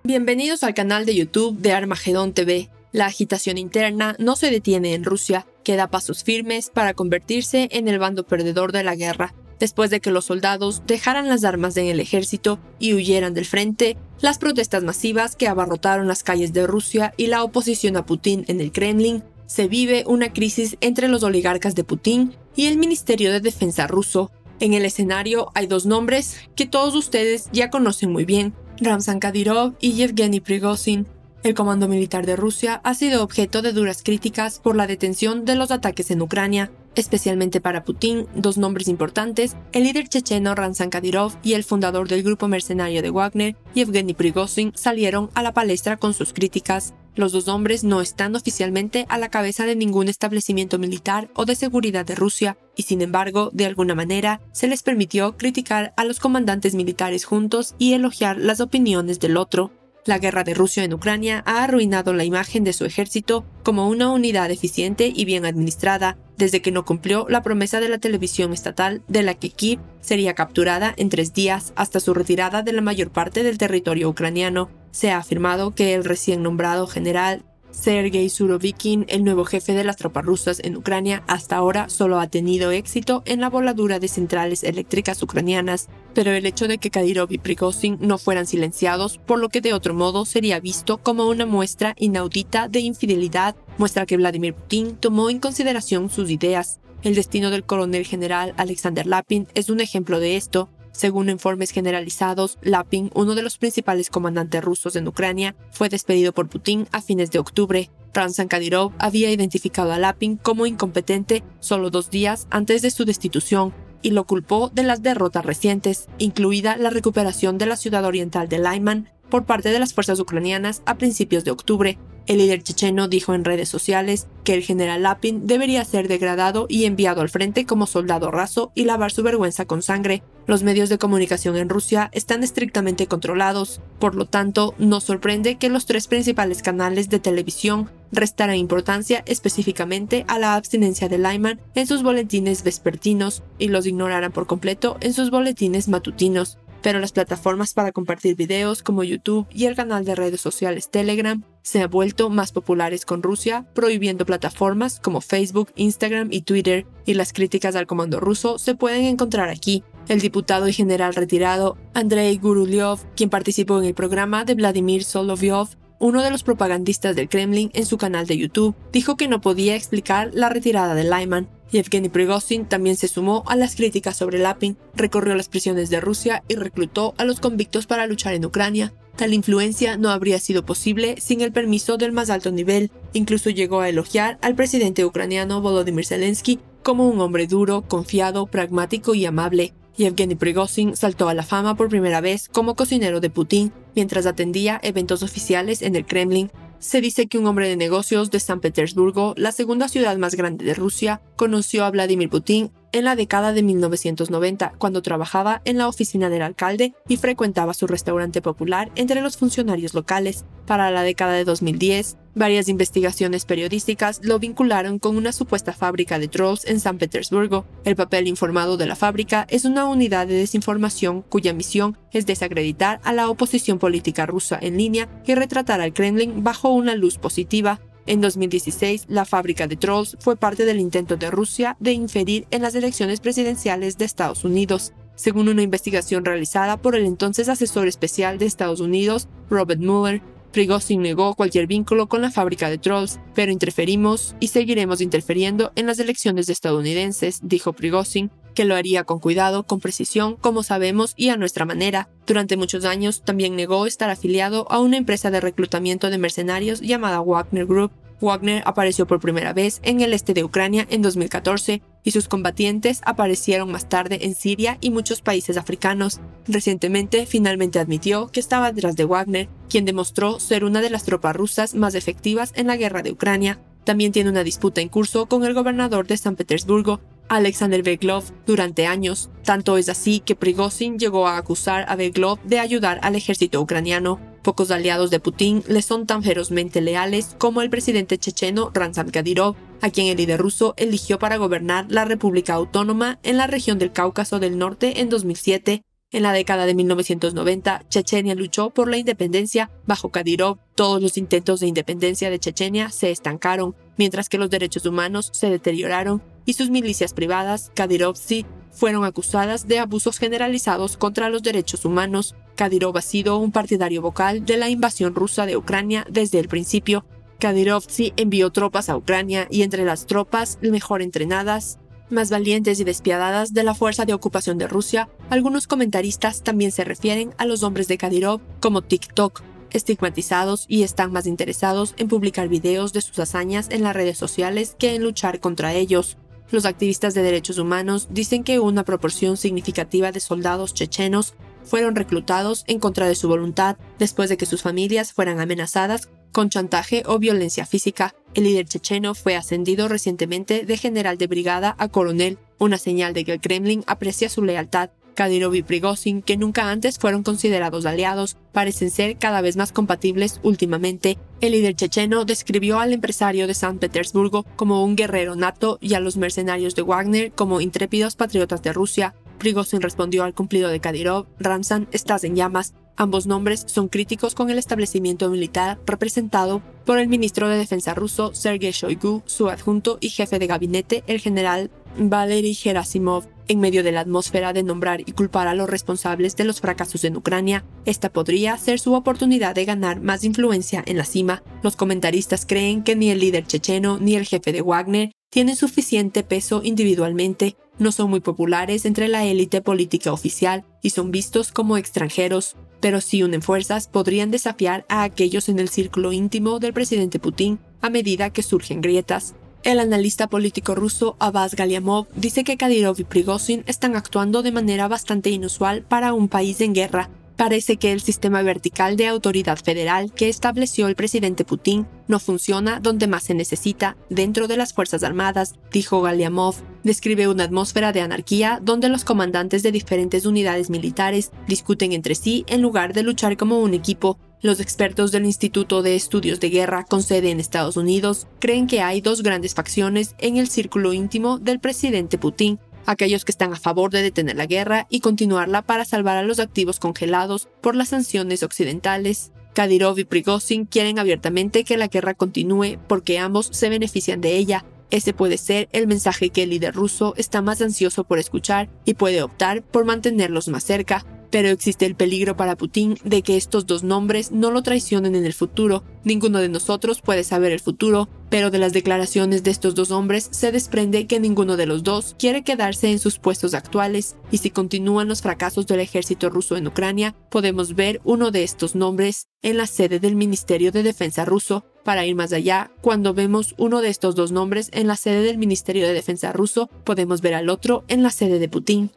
Bienvenidos al canal de YouTube de Armagedón TV. La agitación interna no se detiene en Rusia, que da pasos firmes para convertirse en el bando perdedor de la guerra. Después de que los soldados dejaran las armas en el ejército y huyeran del frente, las protestas masivas que abarrotaron las calles de Rusia y la oposición a Putin en el Kremlin, se vive una crisis entre los oligarcas de Putin y el Ministerio de Defensa ruso. En el escenario hay dos nombres que todos ustedes ya conocen muy bien: Ramzan Kadyrov y Yevgeny Prigozhin. El comando militar de Rusia ha sido objeto de duras críticas por la detención de los ataques en Ucrania. Especialmente para Putin, dos nombres importantes, el líder checheno Ramzan Kadyrov y el fundador del grupo mercenario de Wagner, Yevgeny Prigozhin, salieron a la palestra con sus críticas. Los dos hombres no están oficialmente a la cabeza de ningún establecimiento militar o de seguridad de Rusia, y sin embargo, de alguna manera, se les permitió criticar a los comandantes militares juntos y elogiar las opiniones del otro. La guerra de Rusia en Ucrania ha arruinado la imagen de su ejército como una unidad eficiente y bien administrada, desde que no cumplió la promesa de la televisión estatal de la que Kiev sería capturada en 3 días hasta su retirada de la mayor parte del territorio ucraniano. Se ha afirmado que el recién nombrado general Sergei Surovikin, el nuevo jefe de las tropas rusas en Ucrania, hasta ahora solo ha tenido éxito en la voladura de centrales eléctricas ucranianas, pero el hecho de que Kadyrov y Prigozhin no fueran silenciados, por lo que de otro modo sería visto como una muestra inaudita de infidelidad, muestra que Vladimir Putin tomó en consideración sus ideas. El destino del coronel general Alexander Lapin es un ejemplo de esto. Según informes generalizados, Lapin, uno de los principales comandantes rusos en Ucrania, fue despedido por Putin a fines de octubre. Ramzan Kadyrov había identificado a Lapin como incompetente solo 2 días antes de su destitución y lo culpó de las derrotas recientes, incluida la recuperación de la ciudad oriental de Lyman por parte de las fuerzas ucranianas a principios de octubre. El líder checheno dijo en redes sociales que el general Lapin debería ser degradado y enviado al frente como soldado raso y lavar su vergüenza con sangre. Los medios de comunicación en Rusia están estrictamente controlados, por lo tanto, no sorprende que los 3 principales canales de televisión restaran importancia específicamente a la abstinencia de Lyman en sus boletines vespertinos y los ignoraran por completo en sus boletines matutinos. Pero las plataformas para compartir videos como YouTube y el canal de redes sociales Telegram se han vuelto más populares con Rusia, prohibiendo plataformas como Facebook, Instagram y Twitter, y las críticas al comando ruso se pueden encontrar aquí. El diputado y general retirado Andrei Gurulyov, quien participó en el programa de Vladimir Solovyov, uno de los propagandistas del Kremlin, en su canal de YouTube, dijo que no podía explicar la retirada de Lyman. Yevgeny Prigozhin también se sumó a las críticas sobre Lapin, recorrió las prisiones de Rusia y reclutó a los convictos para luchar en Ucrania. Tal influencia no habría sido posible sin el permiso del más alto nivel. Incluso llegó a elogiar al presidente ucraniano Volodymyr Zelensky como un hombre duro, confiado, pragmático y amable. Yevgeny Prigozhin saltó a la fama por primera vez como cocinero de Putin, mientras atendía eventos oficiales en el Kremlin. Se dice que un hombre de negocios de San Petersburgo, la segunda ciudad más grande de Rusia, conoció a Vladimir Putin en la década de 1990, cuando trabajaba en la oficina del alcalde y frecuentaba su restaurante popular entre los funcionarios locales. Para la década de 2010, varias investigaciones periodísticas lo vincularon con una supuesta fábrica de trolls en San Petersburgo. El papel informado de la fábrica es una unidad de desinformación cuya misión es desacreditar a la oposición política rusa en línea y retratar al Kremlin bajo una luz positiva. En 2016, la fábrica de trolls fue parte del intento de Rusia de inferir en las elecciones presidenciales de Estados Unidos. Según una investigación realizada por el entonces asesor especial de Estados Unidos, Robert Mueller, Prigozhin negó cualquier vínculo con la fábrica de trolls, pero interferimos y seguiremos interfiriendo en las elecciones estadounidenses, dijo Prigozhin, que lo haría con cuidado, con precisión, como sabemos y a nuestra manera. Durante muchos años también negó estar afiliado a una empresa de reclutamiento de mercenarios llamada Wagner Group. Wagner apareció por primera vez en el este de Ucrania en 2014 y sus combatientes aparecieron más tarde en Siria y muchos países africanos. Recientemente finalmente admitió que estaba detrás de Wagner, quien demostró ser una de las tropas rusas más efectivas en la guerra de Ucrania. También tiene una disputa en curso con el gobernador de San Petersburgo, Alexander Beglov, durante años. Tanto es así que Prigozhin llegó a acusar a Beglov de ayudar al ejército ucraniano. Pocos aliados de Putin le son tan ferozmente leales como el presidente checheno Ramzan Kadyrov, a quien el líder ruso eligió para gobernar la República Autónoma en la región del Cáucaso del Norte en 2007. En la década de 1990, Chechenia luchó por la independencia bajo Kadyrov. Todos los intentos de independencia de Chechenia se estancaron, mientras que los derechos humanos se deterioraron y sus milicias privadas, Kadyrovtsi, fueron acusadas de abusos generalizados contra los derechos humanos. Kadyrov ha sido un partidario vocal de la invasión rusa de Ucrania desde el principio. Kadyrovtsi envió tropas a Ucrania y entre las tropas mejor entrenadas, más valientes y despiadadas de la fuerza de ocupación de Rusia, algunos comentaristas también se refieren a los hombres de Kadyrov como TikTok, estigmatizados y están más interesados en publicar videos de sus hazañas en las redes sociales que en luchar contra ellos. Los activistas de derechos humanos dicen que una proporción significativa de soldados chechenos fueron reclutados en contra de su voluntad después de que sus familias fueran amenazadas con chantaje o violencia física. El líder checheno fue ascendido recientemente de general de brigada a coronel, una señal de que el Kremlin aprecia su lealtad. Kadyrov y Prigozhin, que nunca antes fueron considerados aliados, parecen ser cada vez más compatibles últimamente. El líder checheno describió al empresario de San Petersburgo como un guerrero nato y a los mercenarios de Wagner como intrépidos patriotas de Rusia. Prigozhin respondió al cumplido de Kadyrov: Ramzan, estás en llamas. Ambos nombres son críticos con el establecimiento militar representado por el ministro de Defensa ruso Sergei Shoigu, su adjunto y jefe de gabinete, el general Valery Gerasimov. En medio de la atmósfera de nombrar y culpar a los responsables de los fracasos en Ucrania, esta podría ser su oportunidad de ganar más influencia en la cima. Los comentaristas creen que ni el líder checheno ni el jefe de Wagner tienen suficiente peso individualmente, no son muy populares entre la élite política oficial y son vistos como extranjeros, pero si unen fuerzas podrían desafiar a aquellos en el círculo íntimo del presidente Putin a medida que surgen grietas. El analista político ruso Abbas Galiamov dice que Kadyrov y Prigozhin están actuando de manera bastante inusual para un país en guerra. Parece que el sistema vertical de autoridad federal que estableció el presidente Putin no funciona donde más se necesita, dentro de las Fuerzas Armadas, dijo Galiamov. Describe una atmósfera de anarquía donde los comandantes de diferentes unidades militares discuten entre sí en lugar de luchar como un equipo. Los expertos del Instituto de Estudios de Guerra con sede en Estados Unidos creen que hay dos grandes facciones en el círculo íntimo del presidente Putin: aquellos que están a favor de detener la guerra y continuarla para salvar a los activos congelados por las sanciones occidentales. Kadyrov y Prigozhin quieren abiertamente que la guerra continúe porque ambos se benefician de ella. Ese puede ser el mensaje que el líder ruso está más ansioso por escuchar y puede optar por mantenerlos más cerca. Pero existe el peligro para Putin de que estos dos nombres no lo traicionen en el futuro. Ninguno de nosotros puede saber el futuro, pero de las declaraciones de estos dos hombres se desprende que ninguno de los dos quiere quedarse en sus puestos actuales, y si continúan los fracasos del ejército ruso en Ucrania, podemos ver uno de estos nombres en la sede del Ministerio de Defensa ruso. Para ir más allá, cuando vemos uno de estos dos nombres en la sede del Ministerio de Defensa ruso, podemos ver al otro en la sede de Putin.